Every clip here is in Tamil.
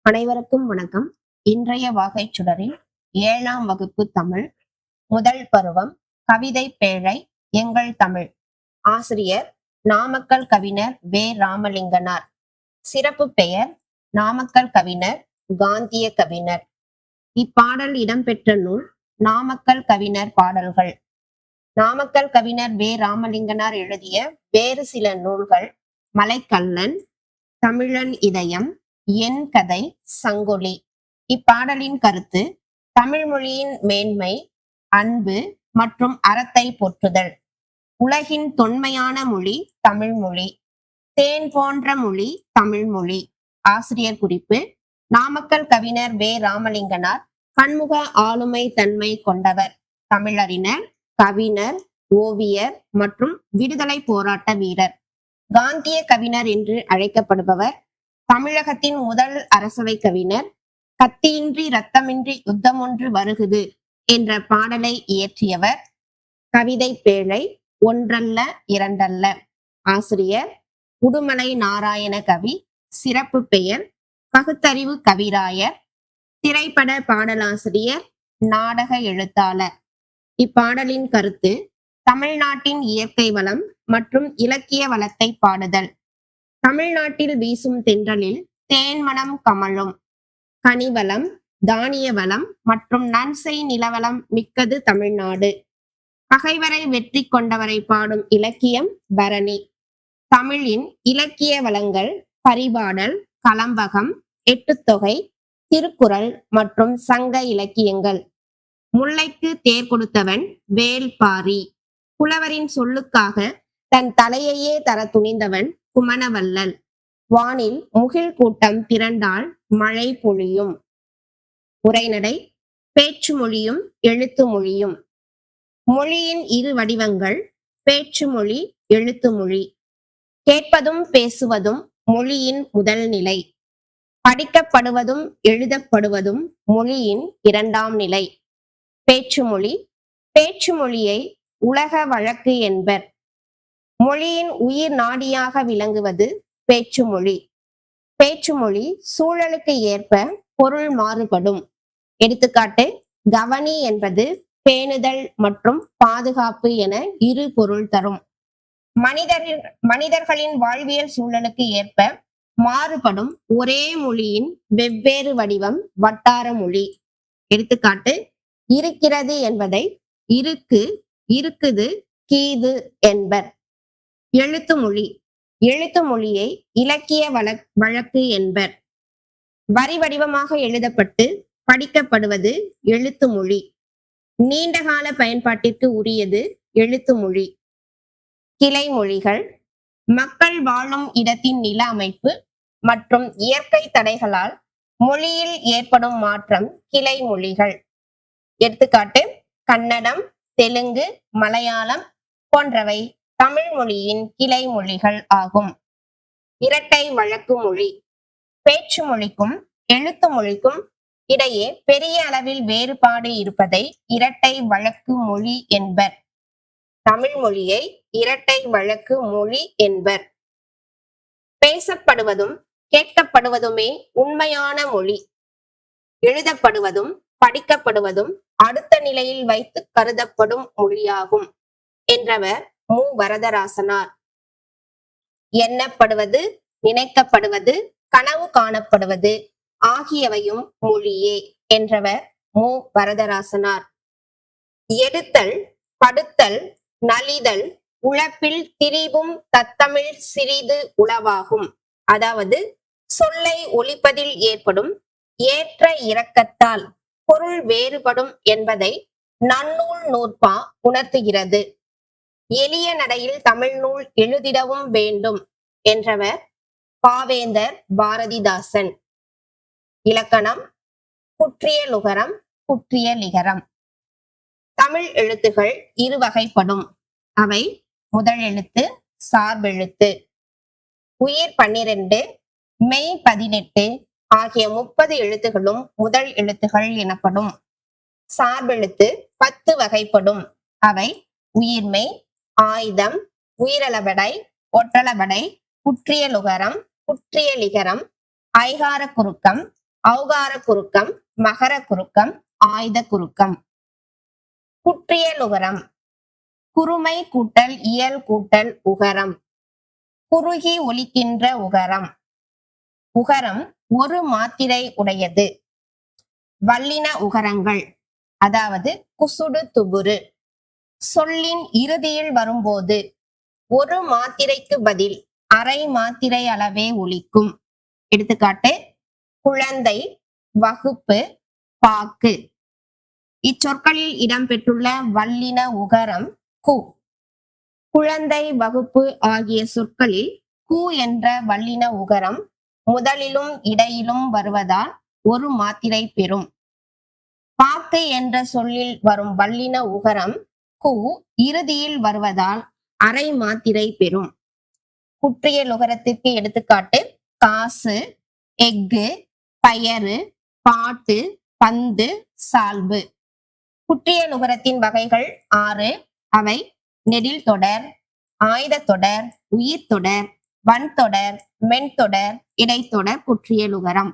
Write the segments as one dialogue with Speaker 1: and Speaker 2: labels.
Speaker 1: அனைவருக்கும் வணக்கம். இன்றைய வாகைச் சுடரில் 7ஆம் வகுப்பு தமிழ் முதல் பருவம் கவிதை பேழை எங்கள் தமிழ். ஆசிரியர் நாமக்கல் கவிஞர் வே. ராமலிங்கனார். சிறப்பு பெயர் நாமக்கல் கவிஞர் காந்திய கவிஞர். இப்பாடல் இடம்பெற்ற நூல் நாமக்கல் கவிஞர் பாடல்கள். நாமக்கல் கவிஞர் வே. ராமலிங்கனார் எழுதிய வேறு சில நூல்கள் மலைக்கல்லன், தமிழன் இதயம், என் கதை, சங்கொலி. இப்பாடலின் கருத்து தமிழ் மொழியின் மேன்மை, அன்பு மற்றும் அறத்தை போற்றுதல். உலகின் தொன்மையான மொழி தமிழ் மொழி. தேன் போன்ற மொழி தமிழ் மொழி. ஆசிரியர் குறிப்பு: நாமக்கல் கவிஞர் வே. ராமலிங்கனார் பன்முக ஆளுமை தன்மை கொண்டவர். தமிழறிஞர், கவிஞர், ஓவியர் மற்றும் விடுதலை போராட்ட வீரர். காந்திய கவிஞர் என்று அழைக்கப்படுபவர். தமிழகத்தின் முதல் அரசவை கவிஞர். கத்தியின்றி ரத்தமின்றி யுத்தமொன்று வருகுது என்ற பாடலை இயற்றியவர். கவிதை பேழை ஒன்றல்ல இரண்டல்ல. ஆசிரியர் உடுமலை நாராயண கவி. சிறப்பு பெயர் பகுத்தறிவு கவிராயர். திரைப்பட பாடலாசிரியர், நாடக எழுத்தாளர். இப்பாடலின் கருத்து தமிழ்நாட்டின் இயற்கை வளம் மற்றும் இலக்கிய வளத்தை பாடுதல். தமிழ்நாட்டில் வீசும் தென்றலில் தேன் மனம் கமழும். கனிவளம், தானிய வளம் மற்றும் நன்செய் நிலவளம் மிக்கது தமிழ்நாடு. பகைவரை வெற்றி கொண்டவரை பாடும் இலக்கியம் பரணி. தமிழின் இலக்கிய வளங்கள் பரிபாடல், கலம்பகம், எட்டுத்தொகை, திருக்குறள் மற்றும் சங்க இலக்கியங்கள். முல்லைக்கு தேர் கொடுத்தவன் வேல்பாரி. புலவரின் சொல்லுக்காக தன் தலையையே தர துணிந்தவன் குமணவல்லல். வானில் முகில் கூட்டம் திரண்டால் மழை பொழியும். உரைநடை: பேச்சு மொழியும் எழுத்து மொழியும். மொழியின் இரு வடிவங்கள் பேச்சு மொழி, எழுத்து மொழி. கேட்பதும் பேசுவதும் மொழியின் முதல் நிலை. படிக்கப்படுவதும் எழுதப்படுவதும் மொழியின் இரண்டாம் நிலை. பேச்சு மொழி. பேச்சு மொழியை உலக வழக்கு என்பர். மொழியின் உயிர் நாடியாக விளங்குவது பேச்சு மொழி. பேச்சு மொழி சூழலுக்கு ஏற்ப பொருள் மாறுபடும். எடுத்துக்காட்டு: கவனி என்பது பேணுதல் மற்றும் பாதுகாப்பு என இரு பொருள் தரும். மனிதர்களின் வாழ்வியல் சூழலுக்கு ஏற்ப மாறுபடும் ஒரே மொழியின் வெவ்வேறு வடிவம் வட்டார மொழி. எடுத்துக்காட்டு: இருக்கிறது என்பதை இருக்கு, இருக்குது, கீது என்பர். எழுத்து மொழி. எழுத்து மொழியை இலக்கிய வழக்கு என்பர். வரி வடிவமாக எழுதப்பட்டு படிக்கப்படுவது எழுத்து மொழி. நீண்டகால பயன்பாட்டிற்கு உரியது எழுத்து மொழி. கிளை மொழிகள். மக்கள் வாழும் இடத்தின் நில அமைப்பு மற்றும் இயற்கை தடைகளால் மொழியில் ஏற்படும் மாற்றம் கிளை மொழிகள். எடுத்துக்காட்டு: கன்னடம், தெலுங்கு, மலையாளம் போன்றவை தமிழ் மொழியின் கிளை மொழிகள் ஆகும். இரட்டை வழக்கு மொழி. பேச்சு மொழிக்கும் எழுத்து மொழிக்கும் இடையே பெரிய அளவில் வேறுபாடு இருப்பதை இரட்டை வழக்கு மொழி என்பர். தமிழ் மொழியை இரட்டை வழக்கு மொழி என்பர். பேசப்படுவதும் கேட்கப்படுவதுமே உண்மையான மொழி. எழுதப்படுவதும் படிக்கப்படுவதும் அடுத்த நிலையில் வைத்து கருதப்படும் மொழியாகும் என்றவர் மு. வரதராசனார். எண்ணப்படுவது, நினைக்கப்படுவது, கனவு காணப்படுவது ஆகியவையும் மொழியே என்றவர் மு. வரதராசனார். எடுத்தல், படுத்தல், நலிதல் உழப்பில் திரிபும் தத்தமிழ் சிறிது உளவாகும். அதாவது சொல்லை ஒலிப்பதில் ஏற்படும் ஏற்ற இறக்கத்தால் பொருள் வேறுபடும் என்பதை நன்னூல் நூற்பா உணர்த்துகிறது. எளிய நடையில் தமிழ் நூல் எழுதிடவும் வேண்டும் என்றவர் பாவேந்தர் பாரதிதாசன். இலக்கணம்: குற்றியலுகரம், குற்றியலிகரம். தமிழ் எழுத்துகள் இரு வகைப்படும். அவை: முதல் எழுத்து, சார்பெழுத்து. உயிர் 12, மெய் 18 ஆகிய 30 எழுத்துகளும் முதல் எழுத்துகள் எனப்படும். சார்பெழுத்து 10 வகைப்படும். அவை: உயிர்மெய், ஆய்தம், உயிரளபடை, ஒற்றளபடை, குற்றியலுகரம், குற்றியலிகரம், ஐகார குறுக்கம், ஔகார குறுக்கம், மகர குறுக்கம், ஆய்த குறுக்கம். குற்றியலுகரம் குறுமை கூட்டல் இயல் கூட்டல் உகரம். குறுகி ஒலிக்கின்ற உகரம். உகரம் ஒரு மாத்திரை உடையது. வல்லின உகரங்கள் அதாவது குசுடு துபுரு சொல்லின் இறுதியில் வரும்போது ஒரு மாத்திரைக்கு பதில் அரை மாத்திரை அளவே ஒலிக்கும். எடுத்துக்காட்டு குழந்தை, வகுப்பு, பாக்கு. இச்சொற்களில் இடம்பெற்றுள்ள வல்லின உகரம் கு. குழந்தை, வகுப்பு ஆகிய சொற்களில் கு என்ற வல்லின உகரம் முதலிலும் இடையிலும் வருவதால் ஒரு மாத்திரை பெறும். பாக்கு என்ற சொல்லில் வரும் வல்லின உகரம் கு இறுதியில் வருவதால் அரை மாத்திரை பெறும். குற்றியலுகரத்திற்கு எடுத்துக்காட்டு காசு, எஃகு, பயறு, பாட்டு, பந்து, சால்பு. குற்றியலுகரத்தின் வகைகள் 6. அவை நெடில் தொடர், ஆய்த தொடர், உயிர் தொடர், வன்தொடர், மென்தொடர், இடைத்தொடர் குற்றியலுகரம்.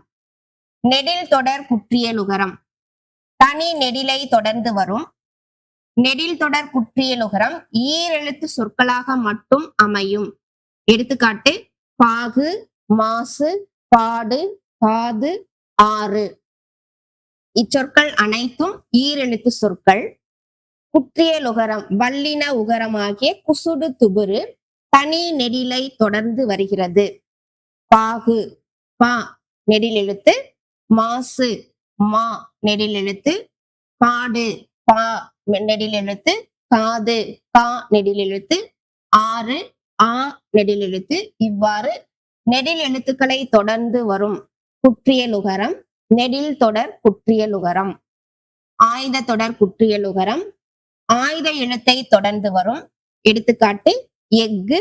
Speaker 1: நெடில் தொடர் குற்றியலுகரம் தனி நெடிலை தொடர்ந்து வரும். நெடில் தொடர் குற்றியலுகரம் ஈரெழுத்து சொற்களாக மட்டும் அமையும். எடுத்துக்காட்டு பாகு, மாசு, பாடு, காது, ஆறு. இச்சொற்கள் அனைத்தும் ஈரெழுத்து சொற்கள். குற்றியலுகரம் வல்லின உகரமாகிய குசுடு துபுரு தனி நெடிலை தொடர்ந்து வருகிறது. பாகு பா நெடில் எழுத்து, மாசு மா நெடில் எழுத்து, பாடு பா நெடில் எழுத்து, காது கா நெடில் எழுத்து, ஆறு ஆ நெடில் எழுத்து. இவ்வாறு நெடில் எழுத்துக்களை தொடர்ந்து வரும் குற்றியலுகரம் நெடில் தொடர் குற்றியலுகரம். ஆய்த தொடர் குற்றியலுகரம் ஆய்த எழுத்தை தொடர்ந்து வரும். எடுத்துக்காட்டு எஃகு,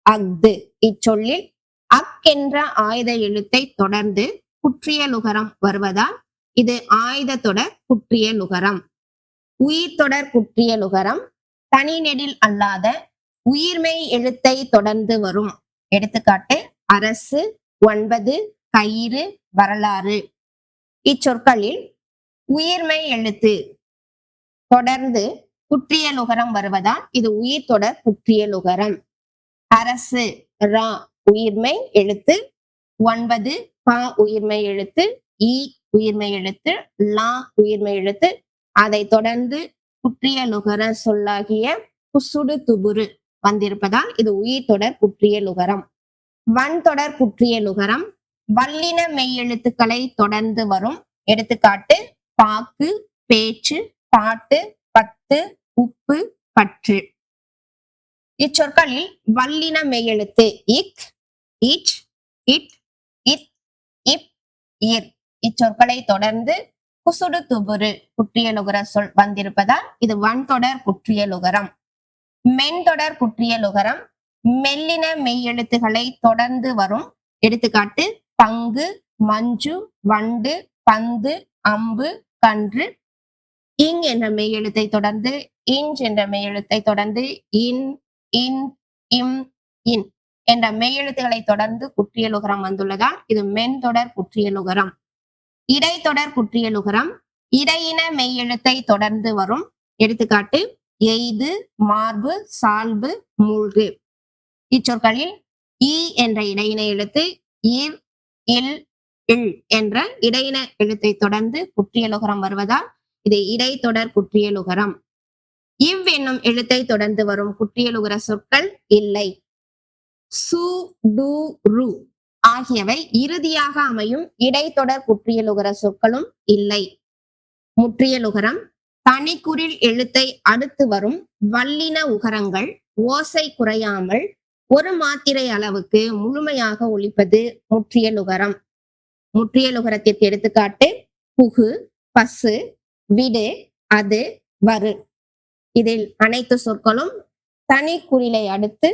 Speaker 1: அஃது. இச்சொல்லில் அக் என்ற ஆய்த எழுத்தை தொடர்ந்து குற்றியலுகரம் வருவதால் இது ஆய்த தொடர் குற்றியலுகரம். உயிர் தொடர் குற்றியலுகரம் தனி நெடில் அல்லாத உயிர்மெய் எழுத்தை தொடர்ந்து வரும். எடுத்துக்காட்டு அரசு, 9, கயிறு, வரலாறு. இச்சொற்களில் உயிர்மெய் எழுத்து தொடர்ந்து குற்றியலுகரம் வருவதால் இது உயிர் தொடர் குற்றியலுகரம். அரசு ரா உயிர்மெய் எழுத்து, 9 பா உயிர்மெய் எழுத்து, ஈ உயிர்மெய் எழுத்து, லா உயிர்மெய் எழுத்து. அதை தொடர்ந்து குற்றியலுகர சொல்லாகிய குசுடு துபுரு வந்திருப்பதால் இது உயிர் தொடர் குற்றியலுகரம். வன்தொடர் குற்றியலுகரம் வல்லின மெய்யெழுத்துக்களை தொடர்ந்து வரும். எடுத்துக்காட்டு பாக்கு, பேச்சு, பாட்டு, பத்து, உப்பு, பற்று. இச்சொற்களில் வல்லின மெய்யெழுத்து இக், இச், இட், இத், இப், இர். இச்சொற்களை தொடர்ந்து குசுடு துபுரு குற்றியலுகர சொல் வந்திருப்பதால் இது வன்தொடர் குற்றியலுகரம். மென்தொடர் குற்றியலுகரம் மெல்லின மெய்யெழுத்துக்களை தொடர்ந்து வரும். எடுத்துக்காட்டு பங்கு, மஞ்சு, வண்டு, பந்து, அம்பு, கன்று. இங் என்ற மெய்யெழுத்தை தொடர்ந்து இஞ்ச் என்ற மெய்யெழுத்தை தொடர்ந்து இன், இன், இம், இன் என்ற மெய்யெழுத்துக்களை தொடர்ந்து குற்றியலுகரம் வந்துள்ளதால் இது மென்தொடர் குற்றியலுகரம். இடைத்தொடர் குற்றியலுகரம் இடையின மெய்யெழுத்தை தொடர்ந்து வரும். எடுத்துக்காட்டு எய்து, மார்பு, சால்பு, மூழ்கு. இச்சொற்களில் ஈ என்ற இடையின எழுத்து, இர், இல், இல் என்ற இடையின எழுத்தை தொடர்ந்து குற்றியலுகரம் வருவதால் இது இடைத்தொடர் குற்றியலுகரம். இவ் என்னும் எழுத்தை தொடர்ந்து வரும் குற்றியலுகர சொற்கள் இல்லை. சு, டு, ரு ஆகியவை இறுதியாக அமையும் இடைத்தொடர் குற்றியலுகர சொற்களும் இல்லை. முற்றியலுகரம் தனிக்குறில் எழுத்தை அடுத்து வரும் வல்லின உகரங்கள் ஓசை குறையாமல் ஒரு மாத்திரை அளவுக்கு முழுமையாக ஒலிப்பது முற்றியலுகரம். முற்றியலுகரத்திற்கு எடுத்துக்காட்டு புகு, பசு, விடு, அது, வரு. இதில் அனைத்து சொற்களும் தனி குறிலை அடுத்து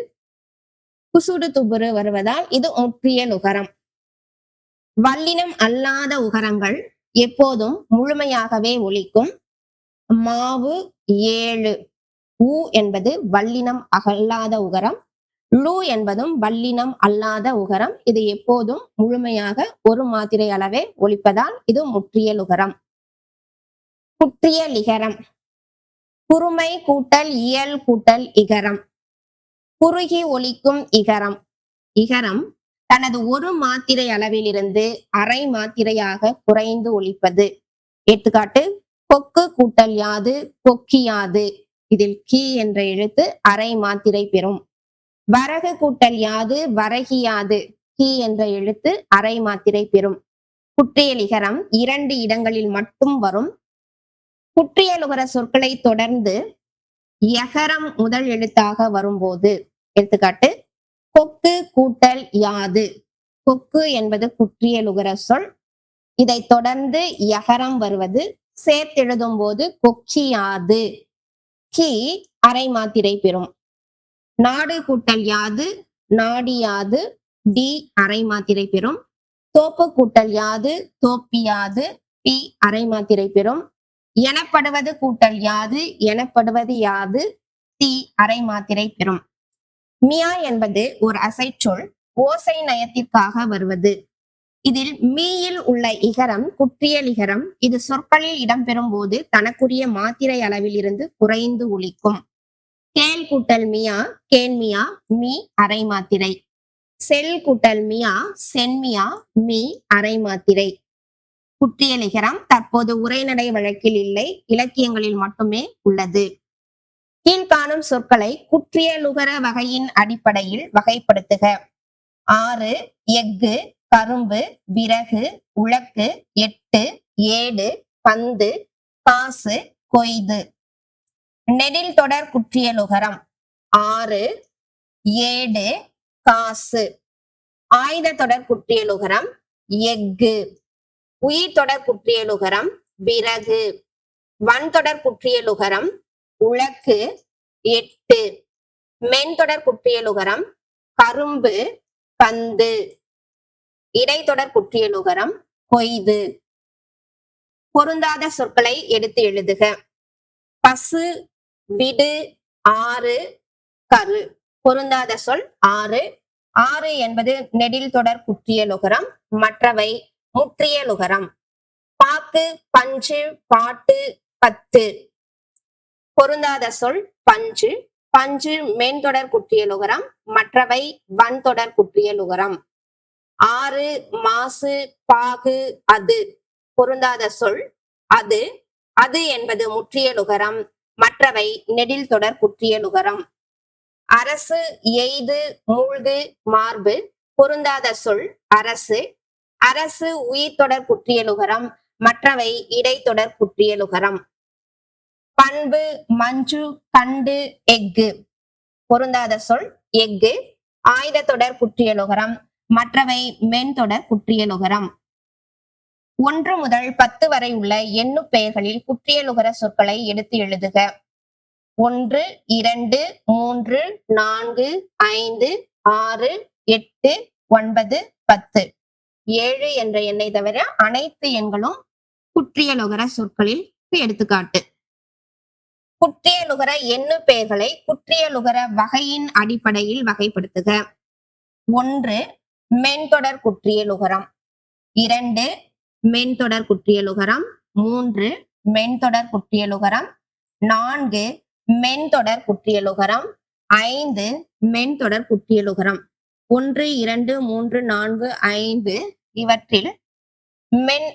Speaker 1: குசுடு துபுரு வருவதால் இது முற்றியலுகரம். வல்லினம் அல்லாத உகரங்கள் எப்போதும் முழுமையாகவே ஒலிக்கும். மாவு, 7 ஊ என்பது வல்லினம் அல்லாத உகரம். லு என்பதும் வல்லினம் அல்லாத உகரம். இது எப்போதும் முழுமையாக ஒரு மாத்திரை அளவே ஒலிப்பதால் இது முற்றியல் உகரம். குற்றியல் இகரம். குறுமை கூட்டல் இயல் கூட்டல் இகரம். குறுகி ஒலிக்கும் இகரம். இகரம் தனது ஒரு மாத்திரை அளவிலிருந்து அரை மாத்திரையாக குறைந்து ஒலிப்பது. எடுத்துக்காட்டு, கொக்கு கூட்டல் யாது கொக்கியாது. இதில் கி என்ற எழுத்து அரை மாத்திரை பெறும். வரகு கூட்டல் யாது வரகியாது. கி என்ற எழுத்து அரை மாத்திரை பெறும். குற்றியலிகரம் 2 இடங்களில் மட்டும் வரும். குற்றியலுகர சொற்களை தொடர்ந்து யகரம் முதல் எழுத்தாக வரும்போது, எடுத்துக்காட்டு, கொக்கு கூட்டல் யாது. கொக்கு என்பது குற்றியலுகர சொல். இதை தொடர்ந்து யகரம் வருவது. சேர்த்தெழுதும் போது கொக்கியாது. கி அரை மாத்திரை பெறும். நாடு கூட்டல் யாது நாடியாது. டி அரை மாத்திரை பெறும். தோப்பு கூட்டல் யாது தோப்பியாது. பி அரை மாத்திரை பெறும். எனப்படுவது கூட்டல் யாது எனப்படுவது யாது. தி அரை மாத்திரை பெறும். மியா என்பது ஒரு அசைச்சொல், ஓசை நயத்திற்காக வருவது. இதில் மீயில் உள்ள இகரம் குற்றியல் இகரம். இது சொற்களில் இடம்பெறும் போது தனக்குரிய மாத்திரை அளவில் இருந்து குறைந்து ஒலிக்கும். கேள் கூட்டல் மியா கேன்மியா. மீ அரை மாத்திரை. செல் கூட்டல் மியா சென்மியா. மீ அரை மாத்திரை. குற்றியல் இகரம் தற்போது உரைநடை வழக்கில் இல்லை, இலக்கியங்களில் மட்டுமே உள்ளது. கீழ்காணும் சொற்களை குற்றியலுகர வகையின் அடிப்படையில் வகைப்படுத்துக. ஆறு, எஃகு, கரும்பு, விறகு, உழக்கு, எட்டு, ஏடு, பந்து, காசு, கொய்து. நெடில் தொடர் குற்றியலுகரம். ஆறு, ஏடு, காசு. ஆயுத தொடர் குற்றியலுகரம் எஃகு. உயிர் தொடர் குற்றியலுகரம் விறகு. வன்தொடர் குற்றியலுகரம் உழக்கு, எட்டு. மென்தொடர் குற்றியலுகரம் கரும்பு, பந்து. இடைத்தொடர் குற்றியலுகரம் கொய்து. பொருந்தாத சொற்களை எடுத்து எழுதுக. பசு, விடு, ஆறு, கரு. பொருந்தாத சொல் ஆறு. ஆறு என்பது நெடில் தொடர் குற்றியலுகரம், மற்றவை முற்றியலுகரம். பாக்கு, பஞ்சு, பாட்டு, பத்து. பொருந்தாத சொல் பஞ்சு. பஞ்சு மென்தொடர் குற்றியலுகரம், மற்றவை வன்தொடர் குற்றியலுகரம். ஆறு, மாசு, பாகு, அது. பொருந்தாத சொல் அது. அது என்பது முற்றியலுகரம், மற்றவை நெடில் தொடர் குற்றியலுகரம். அரசு, எய்து, மூழ்கு, மார்பு. பொருந்தாத சொல் அரசு. அரசு உயிர்த்தொடர் குற்றியலுகரம், மற்றவை இடைத்தொடர் குற்றியலுகரம். பண்பு, மஞ்சு, கண்டு, எஃகு. பொருந்தாத சொல் எஃகு. ஆயுத தொடர் குற்றியலுகரம், மற்றவை மென்தொடர் குற்றியலுகரம். 1 முதல் 10 வரை உள்ள எண்ணு பெயர்களில் குற்றியலுகர சொற்களை எடுத்து எழுதுக. 1, 2, 3, 4, 5, 6, 8, 9, 10. 7 என்ற எண்ணை தவிர அனைத்து எண்களும் குற்றியலுகர சொற்களில் எடுத்துக்காட்டு. குற்றியலுகர எண்ணு பெயர்களை குற்றியலுகர வகையின் அடிப்படையில் வகைப்படுத்துக. 1, மென்தொடர் குற்றியலுகரம். 2, மென்தொடர் குற்றியலுகரம். 3, மென்தொடர் குற்றியலுகரம். 4, மென்தொடர் குற்றியலுகரம். 5, மென்தொடர் குற்றியலுகரம். 1, 2, 3, 4, 5 இவற்றில்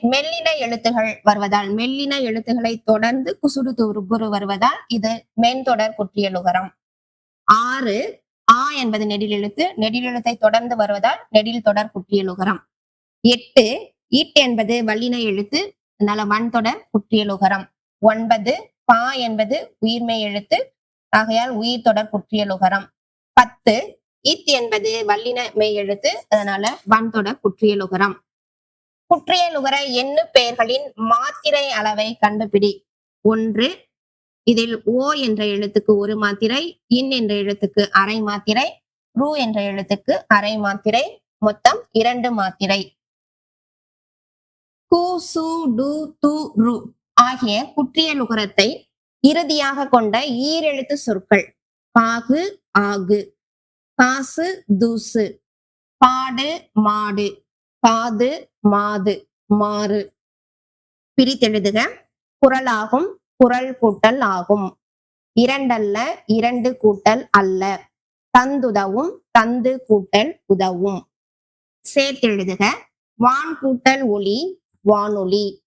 Speaker 1: மெல்லின எழுத்துகள் வருவதால், மெல்லின எழுத்துக்களை தொடர்ந்து குசுடு துருபுரு வருவதால் இது மென்தொடர் குற்றியலுகரம். 6, ஆ என்பது நெடில் எழுத்து. நெடில் எழுத்தை தொடர்ந்து வருவதால் நெடில் தொடர் குற்றியலுகரம். 8, இட் என்பது வல்லின எழுத்து, அதனால வன்தொடர் குற்றியலுகரம். 9, பா என்பது உயிர்மெய் எழுத்து, ஆகையால் உயிர் தொடர் குற்றியலுகரம். 10, இத் என்பது வல்லின மெய் எழுத்து, அதனால வன்தொடர் குற்றியலுகரம். குற்றியலுகர எண்ணு பெயர்களின் மாத்திரை அளவை கண்டுபிடி. 1, இதில் ஓ என்ற எழுத்துக்கு ஒரு மாத்திரை, இன் என்ற எழுத்துக்கு அரை மாத்திரை, ரு என்ற எழுத்துக்கு அரை மாத்திரை, மொத்தம் 2 மாத்திரை. கு, சு, டு, து, ரு ஆகிய குற்றியலுகரத்தை இறுதியாக கொண்ட ஈரெழுத்து சொற்கள். பாகு, ஆகு. காசு தூசு, பாடு மாடு, காது மாது, மாறு. பிரித்தெழுதுக. குறளாகும், குறள் கூட்டல் ஆகும். இரண்டல்ல, இரண்டு கூட்டல் அல்ல. தந்துதவும், தந்து கூட்டல் உதவும். சேர்த்தெழுதுக. வான் கூட்டல் ஒளி, வானொலி.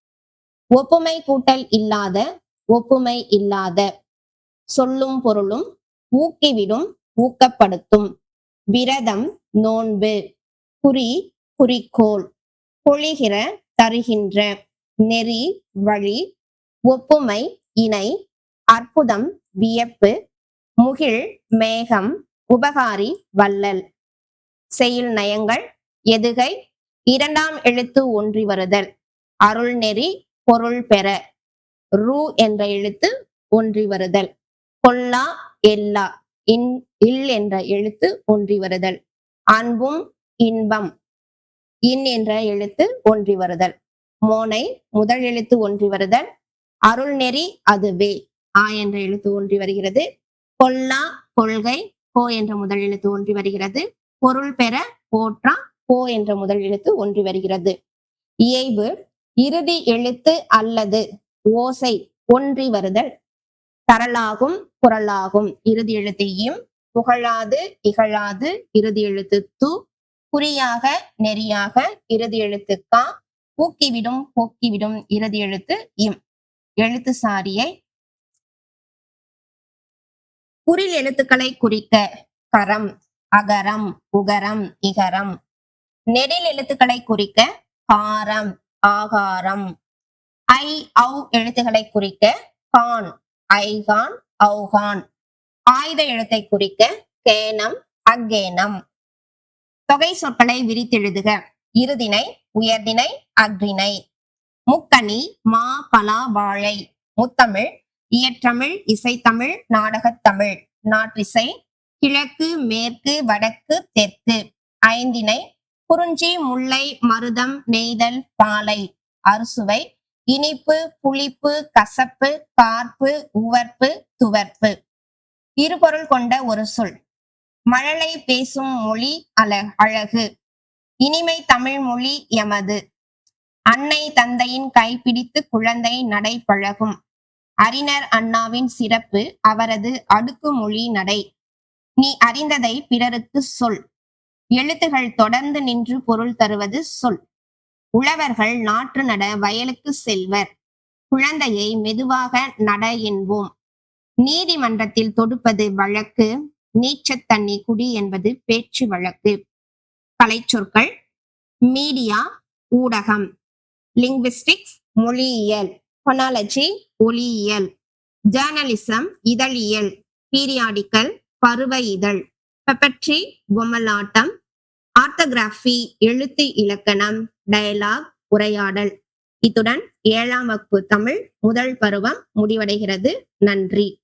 Speaker 1: ஒப்புமை கூட்டல் இல்லாத, ஒப்புமை இல்லாத. சொல்லும் பொருளும் ஊக்கிவிடும், ஊக்கப்படுத்தும். விரதம் நோன்பு. குறி குறிக்கோள். பொழிகிற தருகின்ற. நெறி வழி. ஒப்புமை இணை. அற்புதம் வியப்பு. முகில் மேகம். உபகாரி வள்ளல். செய்யுள் நயங்கள். எதுகை இரண்டாம் எழுத்து ஒன்றி வருதல். அருள் நெறி பொருள் பெற. ரு என்ற எழுத்து ஒன்றி வருதல். கொல்லா எல்லா. இல் என்ற எழுத்து ஒன்றி வருதல். அன்பும் இன்பம். இன் என்ற எழுத்து ஒன்றி வருதல். மோனை முதல் எழுத்து ஒன்றி வருதல். அருள் நெறி அதுவே. ஆ என்ற எழுத்து ஒன்றி வருகிறது. கொல்லா கொள்கை. கோ என்ற முதல் எழுத்து ஒன்றி வருகிறது. பொருள் பெற போற்றா. போ என்ற முதல் எழுத்து ஒன்றி வருகிறது. இயைபு இறுதி எழுத்து அல்லது ஓசை ஒன்றி வருதல். தரலாகும், குறளாகும். இறுதி எழுத்து இம். புகழாது, இகழாது. இறுதி எழுத்து து. குறியாக, நெறியாக. இறுதி எழுத்து கா. ஊக்கிவிடும், போக்கிவிடும். இறுதி எழுத்து இம். எழுத்து சாரியை. குறில் எழுத்துக்களை குறிக்க. கரம், அகரம், உகரம், இகரம். நெடில் எழுத்துக்களை குறிக்க. காரம், ஆகாரம். ஐ ஔ எழுத்துக்களை குறிக்க. கான், ஐகான், ஔகான். ஆயுத எழுத்தை குறிக்க. கேனம், அக்கேனம். தொகை சொற்களை விரித்தெழுதுக. இருதினை, உயர்தினை, அஃறிணை. முக்கணி, மா பலா வாழை. முத்தமிழ், இயற்றமிழ், இசைத்தமிழ், நாடகத்தமிழ். நாற்றிசை, கிழக்கு, மேற்கு, வடக்கு, தெற்கு. ஐந்திணை, குறிஞ்சி, முல்லை, மருதம், நெய்தல், பாலை. அறுசுவை, இனிப்பு, புளிப்பு, கசப்பு, கார்ப்பு, உவர்ப்பு, துவர்ப்பு. இருபொருள் கொண்ட ஒரு சொல். மழலை பேசும் மொழி அழகு. இனிமை தமிழ் மொழி எமது. அன்னை தந்தையின் கைப்பிடித்து குழந்தை நடை பழகும். அறிஞர் அண்ணாவின் சிறப்பு அவரது அடுக்குமொழி நடை. நீ அறிந்ததை பிறருக்கு சொல். எழுத்துகள் தொடர்ந்து நின்று பொருள் தருவது சொல். உழவர்கள் நாற்று நட வயலுக்கு செல்வர். குழந்தையை மெதுவாக நட என்போம். நீதிமன்றத்தில் தொடுப்பது வழக்கு. நீச்சத் தண்ணி குடி என்பது பேச்சு வழக்கு. கலைச்சொற்கள். மீடியா ஊடகம். லிங்குவிஸ்டிக்ஸ் மொழியியல். பொனாலஜி ஒளியியல். ஜேர்னலிசம் இதழியல். பீரியாடிக்கல் பருவ இதழ். பெப்பட்ரி பொம்மலாட்டம். ஆர்த்தோகிராஃபி எழுத்து இலக்கணம். டயலாக் உரையாடல். இத்துடன் 7ஆம் வகுப்பு தமிழ் முதல் பருவம் முடிவடைகிறது. நன்றி.